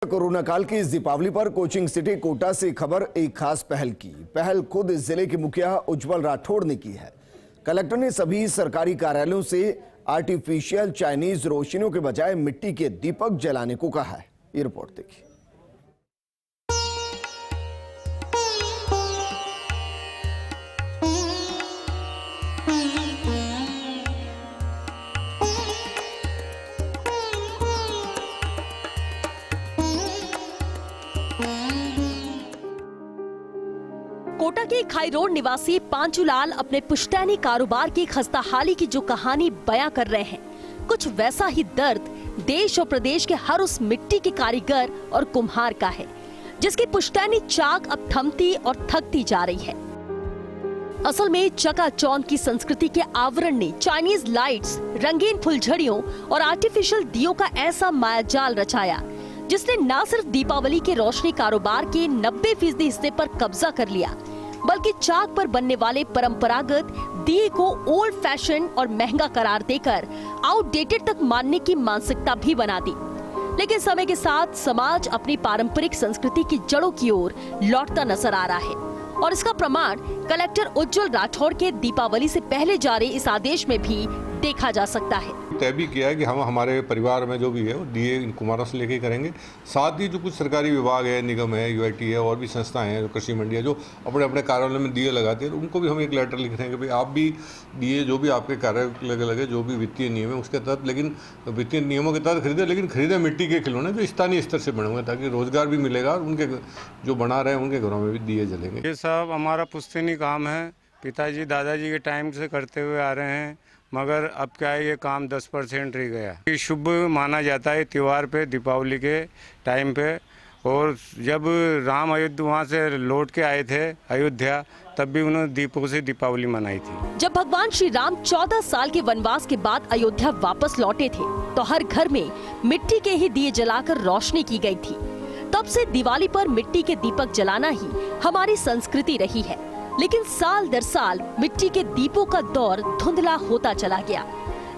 Corona काल की इस दीपावली पर कोचिंग सिटी कोटा से खबर एक खास पहल की। पहल खुद जिले के मुखिया उज्जवल राठौड़ ने की है। कलेक्टर ने सभी सरकारी कार्यालयों से आर्टिफिशियल चाइनीज रोशनियों के बजाय मिट्टी के दीपक जलाने को कहा है। ये रिपोर्ट देखिए। कोटा के खाई रोड निवासी पांचूलाल अपने पुश्तैनी कारोबार की खस्ताहाली की जो कहानी बयां कर रहे हैं, कुछ वैसा ही दर्द देश और प्रदेश के हर उस मिट्टी के कारीगर और कुम्हार का है जिसकी पुश्तैनी चाक अब थमती और थकती जा रही है। असल में चकाचौंध की संस्कृति के आवरण ने चाइनीज लाइट्स, रंगीन फुलझड़ियों और आर्टिफिशियल दियों का ऐसा मायाजाल रचाया जिसने न सिर्फ दीपावली के रोशनी कारोबार के 90% हिस्से पर कब्जा कर लिया, बल्कि चाक पर बनने वाले परंपरागत दिए को ओल्ड फैशन और महंगा करार देकर आउटडेटेड तक मानने की मानसिकता भी बना दी। लेकिन समय के साथ समाज अपनी पारंपरिक संस्कृति की जड़ों की ओर लौटता नजर आ रहा है और इसका प्रमाण कलेक्टर उज्जवल राठौड़ के दीपावली से पहले जारी इस आदेश में भी देखा जा सकता है। तय भी किया है कि हम हमारे परिवार में जो भी है वो दिए इन कुम्हारों से लेके करेंगे। साथ ही जो कुछ सरकारी विभाग है, निगम है, यूआईटी है और भी संस्थाएं हैं, कृषि मंडी है, जो अपने अपने कार्यालय में दिए लगाते हैं, उनको भी हम एक लेटर लिख रहे हैं कि भाई आप भी दिए जो भी आपके कार्यालय लगे जो भी वित्तीय नियम है उसके तहत, लेकिन वित्तीय नियमों के तहत खरीदे, लेकिन खरीदे मिट्टी के खिलौने जो स्थानीय स्तर से बने हुए, ताकि रोजगार भी मिलेगा और उनके जो बना रहे हैं उनके घरों में भी दिए जलेंगे। ये सब हमारा पुश्तैनी काम है, पिताजी दादाजी के टाइम से करते हुए आ रहे हैं, मगर अब क्या है ये काम 10% रह गया। ये शुभ माना जाता है त्योहार पे, दीपावली के टाइम पे। और जब राम अयोध्या वहाँ से लौट के आए थे अयोध्या, तब भी उन्होंने दीपों से दीपावली मनाई थी। जब भगवान श्री राम 14 साल के वनवास के बाद अयोध्या वापस लौटे थे तो हर घर में मिट्टी के ही दिए जलाकर रोशनी की गई थी। तब से दिवाली पर मिट्टी के दीपक जलाना ही हमारी संस्कृति रही है। लेकिन साल दर साल मिट्टी के दीपों का दौर धुंधला होता चला गया।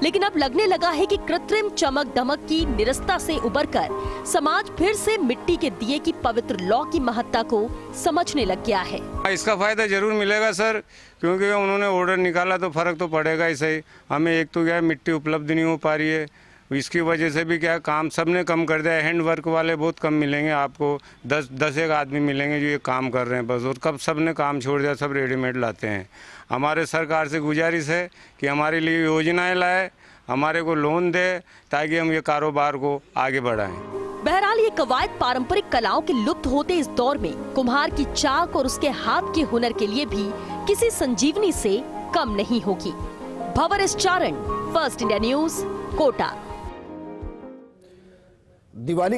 लेकिन अब लगने लगा है कि कृत्रिम चमक दमक की निरस्ता से उबरकर समाज फिर से मिट्टी के दिए की पवित्र लौ की महत्ता को समझने लग गया है। इसका फायदा जरूर मिलेगा सर, क्योंकि उन्होंने ऑर्डर निकाला तो फर्क तो पड़ेगा ही सही। हमें एक तो क्या है, मिट्टी उपलब्ध नहीं हो पा रही है, इसकी वजह से भी क्या है, काम सबने कम कर दिया है। हैंड वर्क वाले बहुत कम मिलेंगे आपको, 10 एक आदमी मिलेंगे जो ये काम कर रहे हैं बस, और कब सबने काम छोड़ दिया, सब रेडीमेड लाते हैं। हमारे सरकार से गुजारिश है कि हमारे लिए योजनाएं लाए, हमारे को लोन दे, ताकि हम ये कारोबार को आगे बढ़ाएं। बहरहाल ये कवायद पारंपरिक कलाओं के लुप्त होते इस दौर में कुम्हार की चाक और उसके हाथ के हुनर के लिए भी किसी संजीवनी से कम नहीं होगी। Bhanwar S Charan, first India news, Kota. Diwali